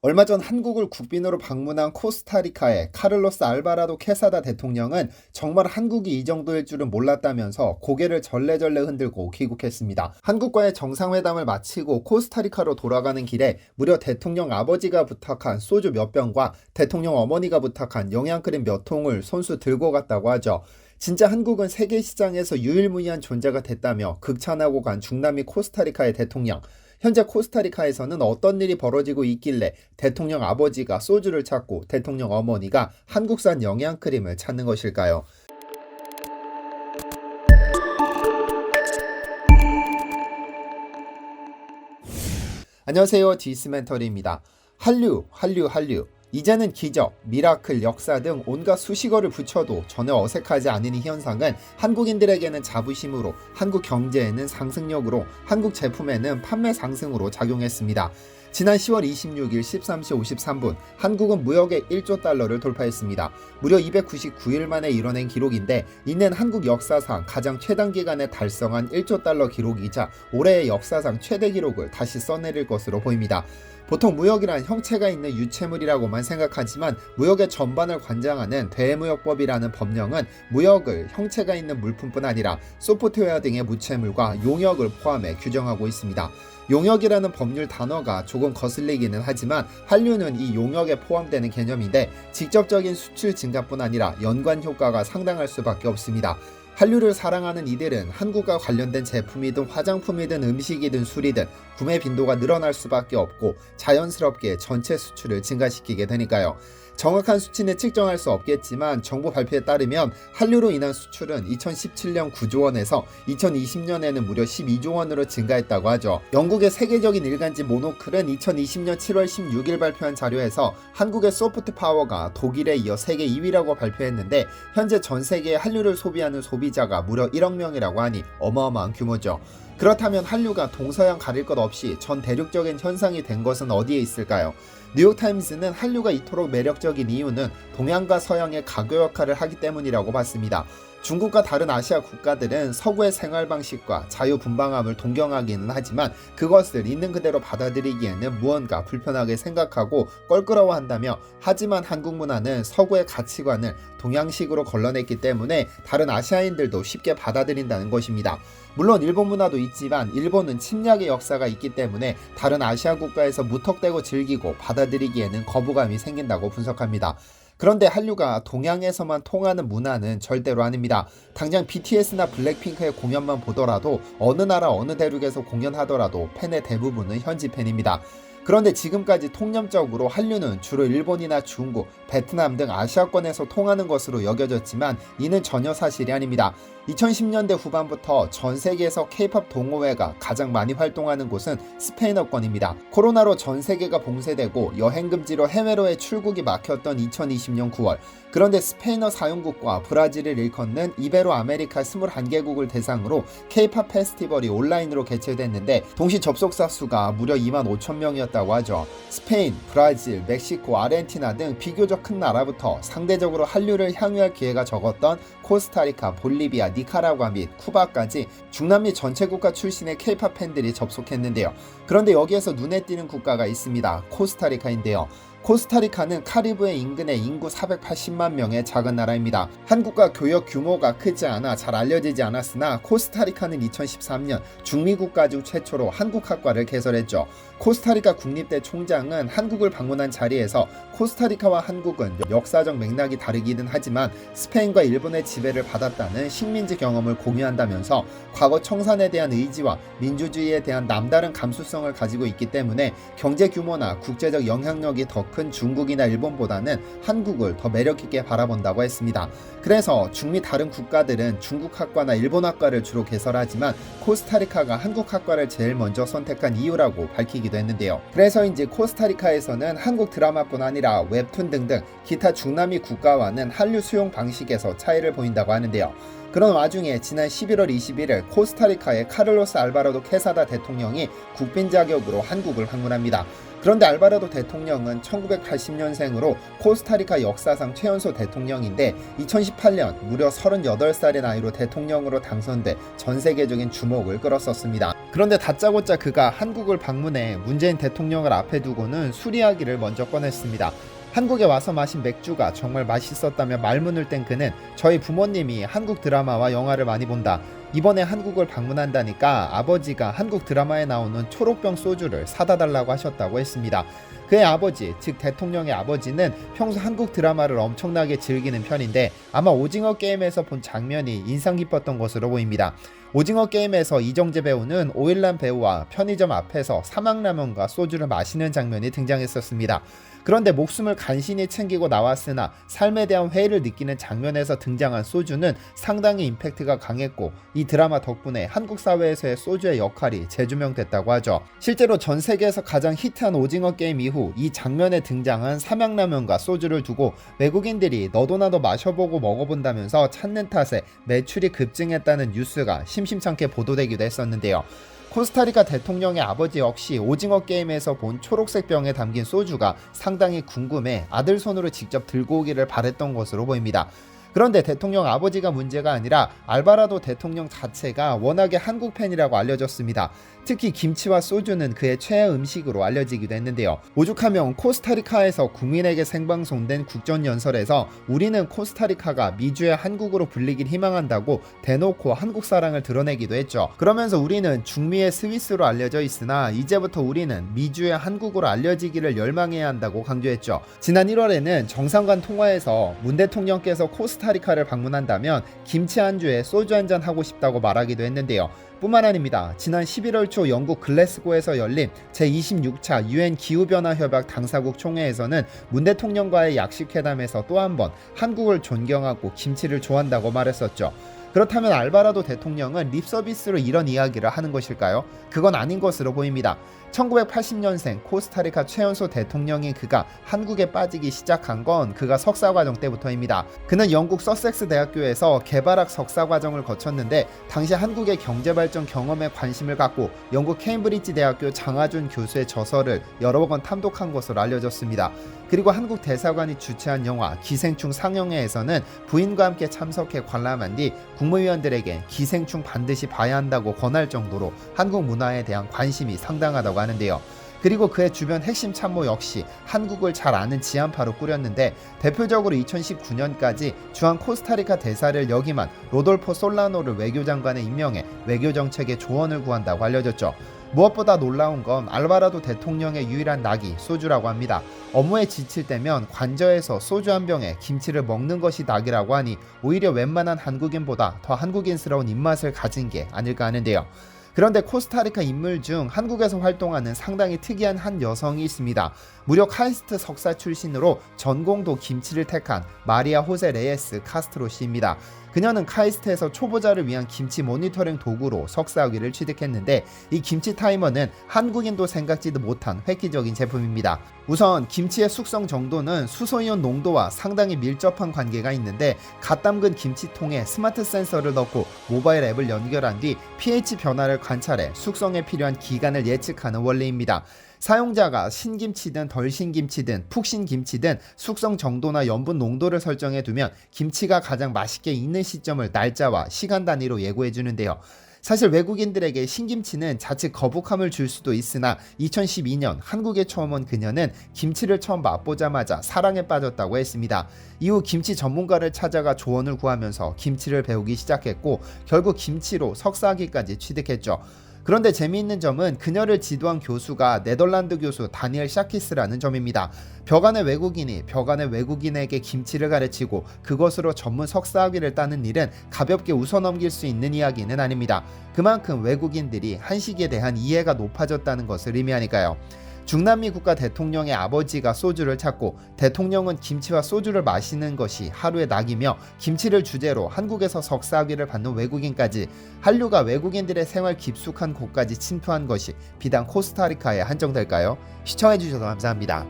얼마 전 한국을 국빈으로 방문한 코스타리카의 카를로스 알바라도 케사다 대통령은 정말 한국이 이 정도일 줄은 몰랐다면서 고개를 절레절레 흔들고 귀국했습니다. 한국과의 정상회담을 마치고 코스타리카로 돌아가는 길에 무려 대통령 아버지가 부탁한 소주 몇 병과 대통령 어머니가 부탁한 영양크림 몇 통을 손수 들고 갔다고 하죠. 진짜 한국은 세계 시장에서 유일무이한 존재가 됐다며 극찬하고 간 중남미 코스타리카의 대통령. 현재 코스타리카에서는 어떤 일이 벌어지고 있길래 대통령 아버지가 소주를 찾고 대통령 어머니가 한국산 영양크림을 찾는 것일까요? 안녕하세요. 디스멘터리입니다. 한류. 이제는 기적, 미라클, 역사 등 온갖 수식어를 붙여도 전혀 어색하지 않은 이 현상은 한국인들에게는 자부심으로, 한국 경제에는 상승력으로, 한국 제품에는 판매 상승으로 작용했습니다. 지난 10월 26일 13시 53분 한국은 무역의 1조 달러를 돌파했습니다. 무려 299일 만에 이뤄낸 기록인데 이는 한국 역사상 가장 최단기간에 달성한 1조 달러 기록이자 올해의 역사상 최대 기록을 다시 써내릴 것으로 보입니다. 보통 무역이란 형체가 있는 유체물이라고만 생각하지만 무역의 전반을 관장하는 대무역법이라는 법령은 무역을 형체가 있는 물품뿐 아니라 소프트웨어 등의 무체물과 용역을 포함해 규정하고 있습니다. 용역이라는 법률 단어가 조금 거슬리기는 하지만 한류는 이 용역에 포함되는 개념인데 직접적인 수출 증가뿐 아니라 연관 효과가 상당할 수밖에 없습니다. 한류를 사랑하는 이들은 한국과 관련된 제품이든 화장품이든 음식이든 술이든 구매 빈도가 늘어날 수밖에 없고 자연스럽게 전체 수출을 증가시키게 되니까요. 정확한 수치는 측정할 수 없겠지만 정부 발표에 따르면 한류로 인한 수출은 2017년 9조 원에서 2020년에는 무려 12조 원으로 증가했다고 하죠. 영국의 세계적인 일간지 모노클은 2020년 7월 16일 발표한 자료에서 한국의 소프트 파워가 독일에 이어 세계 2위라고 발표했는데 현재 전 세계의 한류를 소비하는 소비자가 무려 1억 명이라고 하니 어마어마한 규모죠. 그렇다면 한류가 동서양 가릴 것 없이 전 대륙적인 현상이 된 것은 어디에 있을까요? 뉴욕타임스는 한류가 이토록 매력적인 이유는 동양과 서양의 가교 역할을 하기 때문이라고 봤습니다. 중국과 다른 아시아 국가들은 서구의 생활 방식과 자유분방함을 동경하기는 하지만 그것을 있는 그대로 받아들이기에는 무언가 불편하게 생각하고 껄끄러워한다며 하지만 한국 문화는 서구의 가치관을 동양식으로 걸러냈기 때문에 다른 아시아인들도 쉽게 받아들인다는 것입니다. 물론 일본 문화도 있지만 일본은 침략의 역사가 있기 때문에 다른 아시아 국가에서 무턱대고 즐기고 받아들이기에는 거부감이 생긴다고 분석합니다. 그런데 한류가 동양에서만 통하는 문화는 절대로 아닙니다. 당장 BTS나 블랙핑크의 공연만 보더라도 어느 나라 어느 대륙에서 공연하더라도 팬의 대부분은 현지 팬입니다. 그런데 지금까지 통념적으로 한류는 주로 일본이나 중국, 베트남 등 아시아권에서 통하는 것으로 여겨졌지만 이는 전혀 사실이 아닙니다. 2010년대 후반부터 전 세계에서 K-POP 동호회가 가장 많이 활동하는 곳은 스페인어권입니다. 코로나로 전 세계가 봉쇄되고 여행금지로 해외로의 출국이 막혔던 2020년 9월 그런데 스페인어 사용국과 브라질을 일컫는 이베로 아메리카 21개국을 대상으로 K-POP 페스티벌이 온라인으로 개최됐는데 동시 접속자 수가 무려 25,000명이었다고 하죠. 스페인, 브라질, 멕시코, 아르헨티나 등 비교적 큰 나라부터 상대적으로 한류를 향유할 기회가 적었던 코스타리카, 볼리비아, 니카라과 및 쿠바까지 중남미 전체 국가 출신의 K-POP 팬들이 접속했는데요. 그런데 여기에서 눈에 띄는 국가가 있습니다. 코스타리카인데요. 코스타리카는 카리브해 인근의 인구 480만 명의 작은 나라입니다. 한국과 교역 규모가 크지 않아 잘 알려지지 않았으나 코스타리카는 2013년 중미 국가 중 최초로 한국학과를 개설했죠. 코스타리카 국립대 총장은 한국을 방문한 자리에서 코스타리카와 한국은 역사적 맥락이 다르기는 하지만 스페인과 일본의 지배를 받았다는 식민지 경험을 공유한다면서 과거 청산에 대한 의지와 민주주의에 대한 남다른 감수성을 가지고 있기 때문에 경제 규모나 국제적 영향력이 더 큰 중국이나 일본보다는 한국을 더 매력있게 바라본다고 했습니다. 그래서 중미 다른 국가들은 중국학과나 일본학과를 주로 개설하지만 코스타리카가 한국학과를 제일 먼저 선택한 이유라고 밝히기도 했는데요. 그래서인지 코스타리카에서는 한국 드라마뿐 아니라 웹툰 등등 기타 중남미 국가와는 한류 수용 방식에서 차이를 보인다고 하는데요. 그런 와중에 지난 11월 21일 코스타리카의 카를로스 알바라도 케사다 대통령이 국빈 자격으로 한국을 방문합니다. 그런데 알바라도 대통령은 1980년생으로 코스타리카 역사상 최연소 대통령인데 2018년 무려 38살의 나이로 대통령으로 당선돼 전 세계적인 주목을 끌었었습니다. 그런데 다짜고짜 그가 한국을 방문해 문재인 대통령을 앞에 두고는 술 이야기를 먼저 꺼냈습니다. 한국에 와서 마신 맥주가 정말 맛있었다며 말문을 뗀 그는 저희 부모님이 한국 드라마와 영화를 많이 본다. 이번에 한국을 방문한다니까 아버지가 한국 드라마에 나오는 초록병 소주를 사다 달라고 하셨다고 했습니다. 그의 아버지, 즉 대통령의 아버지는 평소 한국 드라마를 엄청나게 즐기는 편인데 아마 오징어 게임에서 본 장면이 인상 깊었던 것으로 보입니다. 오징어 게임에서 이정재 배우는 오일남 배우와 편의점 앞에서 삼양라면과 소주를 마시는 장면이 등장했었습니다. 그런데 목숨을 간신히 챙기고 나왔으나 삶에 대한 회의를 느끼는 장면에서 등장한 소주는 상당히 임팩트가 강했고 이 드라마 덕분에 한국 사회에서의 소주의 역할이 재조명됐다고 하죠. 실제로 전 세계에서 가장 히트한 오징어 게임 이후 이 장면에 등장한 삼양라면과 소주를 두고 외국인들이 너도 나도 마셔보고 먹어본다면서 찾는 탓에 매출이 급증했다는 뉴스가 심심찮게 보도되기도 했었는데요. 코스타리카 대통령의 아버지 역시 오징어 게임에서 본 초록색 병에 담긴 소주가 상당히 궁금해 아들 손으로 직접 들고 오기를 바랬던 것으로 보입니다. 그런데 대통령 아버지가 문제가 아니라 알바라도 대통령 자체가 워낙에 한국 팬이라고 알려졌습니다. 특히 김치와 소주는 그의 최애 음식으로 알려지기도 했는데요. 오죽하면 코스타리카에서 국민에게 생방송된 국전연설에서 우리는 코스타리카가 미주의 한국으로 불리길 희망한다고 대놓고 한국 사랑을 드러내기도 했죠. 그러면서 우리는 중미의 스위스로 알려져 있으나 이제부터 우리는 미주의 한국으로 알려지기를 열망해야 한다고 강조했죠. 지난 1월에는 정상간 통화에서 문 대통령께서 코스타리카를 방문한다면 김치 안주에 소주 한잔 하고 싶다고 말하기도 했는데요. 뿐만 아닙니다. 지난 11월 초 영국 글래스고에서 열린 제26차 UN 기후변화협약 당사국 총회에서는 문 대통령과의 약식회담에서 또 한 번 한국을 존경하고 김치를 좋아한다고 말했었죠. 그렇다면 알바라도 대통령은 립서비스로 이런 이야기를 하는 것일까요? 그건 아닌 것으로 보입니다. 1980년생 코스타리카 최연소 대통령인 그가 한국에 빠지기 시작한 건 그가 석사과정 때부터입니다. 그는 영국 서섹스 대학교에서 개발학 석사과정을 거쳤는데 당시 한국의 경제발전 경험에 관심을 갖고 영국 케임브리지 대학교 장하준 교수의 저서를 여러 번 탐독한 것으로 알려졌습니다. 그리고 한국 대사관이 주최한 영화 기생충 상영회에서는 부인과 함께 참석해 관람한 뒤 국무위원들에게 기생충 반드시 봐야 한다고 권할 정도로 한국 문화에 대한 관심이 상당하다고 하는데요. 그리고 그의 주변 핵심 참모 역시 한국을 잘 아는 지한파로 꾸렸는데 대표적으로 2019년까지 주한 코스타리카 대사를 역임한 로돌포 솔라노를 외교장관에 임명해 외교정책에 조언을 구한다고 알려졌죠. 무엇보다 놀라운 건 알바라도 대통령의 유일한 낙이 소주라고 합니다. 업무에 지칠 때면 관저에서 소주 한 병에 김치를 먹는 것이 낙이라고 하니 오히려 웬만한 한국인보다 더 한국인스러운 입맛을 가진 게 아닐까 하는데요. 그런데 코스타리카 인물 중 한국에서 활동하는 상당히 특이한 한 여성이 있습니다. 무려 카이스트 석사 출신으로 전공도 김치를 택한 마리아 호세 레예스 카스트로 씨입니다. 그녀는 카이스트에서 초보자를 위한 김치 모니터링 도구로 석사학위를 취득했는데 이 김치 타이머는 한국인도 생각지도 못한 획기적인 제품입니다. 우선 김치의 숙성 정도는 수소이온 농도와 상당히 밀접한 관계가 있는데 갓 담근 김치통에 스마트 센서를 넣고 모바일 앱을 연결한 뒤 pH 변화를 관찰해 숙성에 필요한 기간을 예측하는 원리입니다. 사용자가 신김치든 덜 신김치든 푹신 김치든 숙성 정도나 염분 농도를 설정해 두면 김치가 가장 맛있게 익는 시점을 날짜와 시간 단위로 예고해 주는데요. 사실 외국인들에게 신김치는 자칫 거북함을 줄 수도 있으나 2012년 한국에 처음 온 그녀는 김치를 처음 맛보자마자 사랑에 빠졌다고 했습니다. 이후 김치 전문가를 찾아가 조언을 구하면서 김치를 배우기 시작했고 결국 김치로 석사학위까지 취득했죠. 그런데 재미있는 점은 그녀를 지도한 교수가 네덜란드 교수 다니엘 샤키스라는 점입니다. 벽안의 외국인이 벽안의 외국인에게 김치를 가르치고 그것으로 전문 석사학위를 따는 일은 가볍게 웃어넘길 수 있는 이야기는 아닙니다. 그만큼 외국인들이 한식에 대한 이해가 높아졌다는 것을 의미하니까요. 중남미 국가 대통령의 아버지가 소주를 찾고 대통령은 김치와 소주를 마시는 것이 하루의 낙이며 김치를 주제로 한국에서 석사학위를 받는 외국인까지 한류가 외국인들의 생활 깊숙한 곳까지 침투한 것이 비단 코스타리카에 한정될까요? 시청해주셔서 감사합니다.